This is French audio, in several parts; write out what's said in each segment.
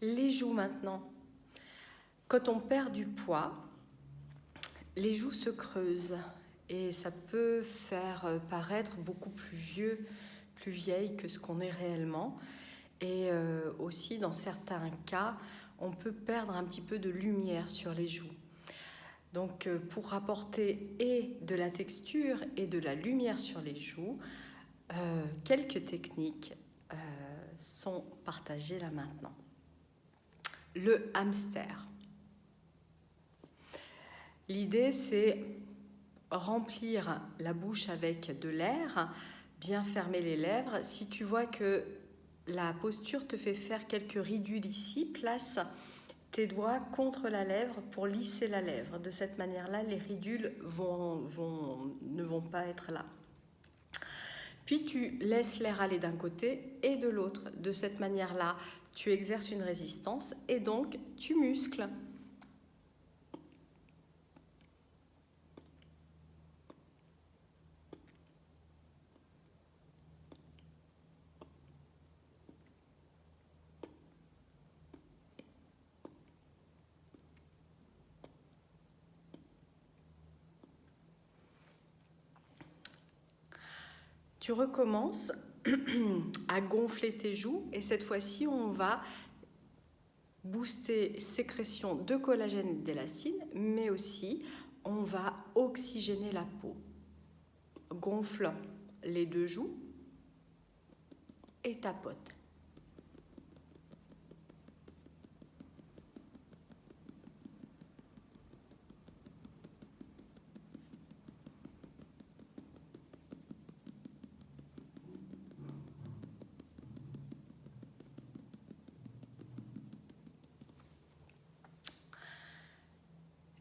Les joues maintenant. Quand on perd du poids, les joues se creusent et ça peut faire paraître beaucoup plus vieux, plus vieille que ce qu'on est réellement. Et aussi, dans certains cas, on peut perdre un petit peu de lumière sur les joues. Donc, pour apporter et de la texture et de la lumière sur les joues, quelques techniques sont partagées là maintenant. Le hamster. L'idée, c'est remplir la bouche avec de l'air, bien fermer les lèvres. Si tu vois que la posture te fait faire quelques ridules ici, place tes doigts contre la lèvre pour lisser la lèvre. De cette manière-là, les ridules ne vont pas être là. Puis tu laisses l'air aller d'un côté et de l'autre. De cette manière-là, tu exerces une résistance et donc tu muscles. Tu recommences à gonfler tes joues et cette fois-ci, on va booster sécrétion de collagène et d'élastine, mais aussi on va oxygéner la peau. Gonfle les deux joues et tapote.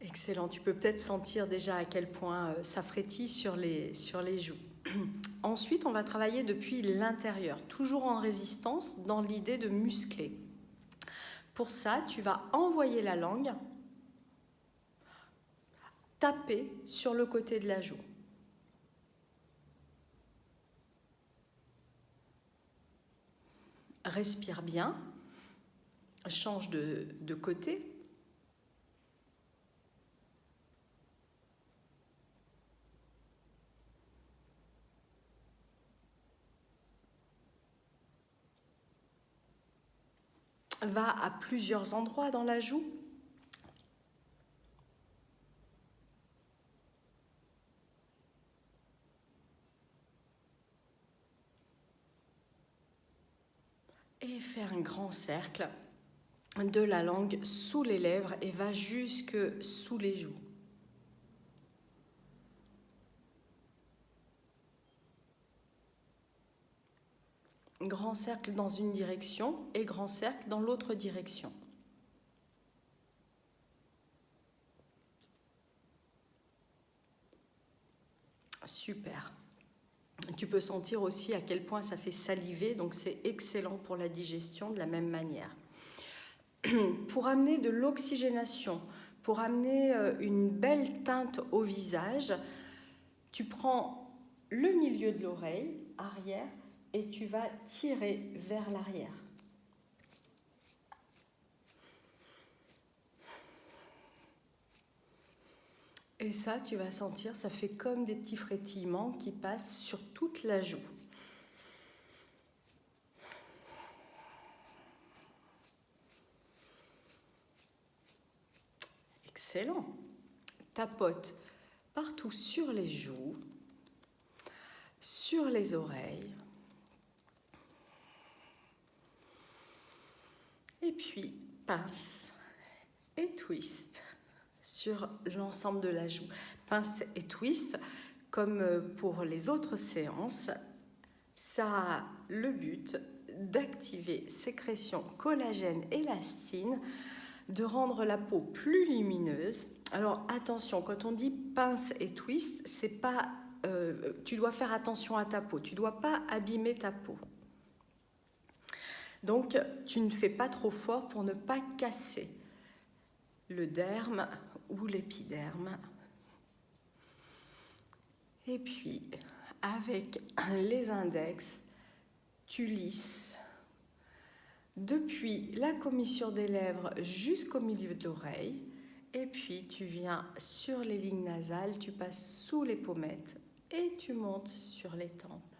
Excellent, tu peux peut-être sentir déjà à quel point ça frétille sur les joues. Ensuite, on va travailler depuis l'intérieur, toujours en résistance, dans l'idée de muscler. Pour ça, tu vas envoyer la langue taper sur le côté de la joue. Respire bien, change de côté. Va à plusieurs endroits dans la joue. Et fais un grand cercle de la langue sous les lèvres et va jusque sous les joues. Grand cercle dans une direction et grand cercle dans l'autre direction. Super. Tu peux sentir aussi à quel point ça fait saliver, donc c'est excellent pour la digestion de la même manière. Pour amener de l'oxygénation, pour amener une belle teinte au visage, tu prends le milieu de l'oreille arrière et tu vas tirer vers l'arrière. Et ça, tu vas sentir, ça fait comme des petits frétillements qui passent sur toute la joue. Excellent. Tapote partout sur les joues, sur les oreilles. Et puis, pince et twist sur l'ensemble de la joue. Pince et twist, comme pour les autres séances, ça a le but d'activer sécrétion collagène élastine, de rendre la peau plus lumineuse. Alors attention, quand on dit pince et twist, c'est pas, tu dois faire attention à ta peau, tu ne dois pas abîmer ta peau. Donc, tu ne fais pas trop fort pour ne pas casser le derme ou l'épiderme. Et puis, avec les index, tu lisses depuis la commissure des lèvres jusqu'au milieu de l'oreille. Et puis tu viens sur les lignes nasales, tu passes sous les pommettes et tu montes sur les tempes.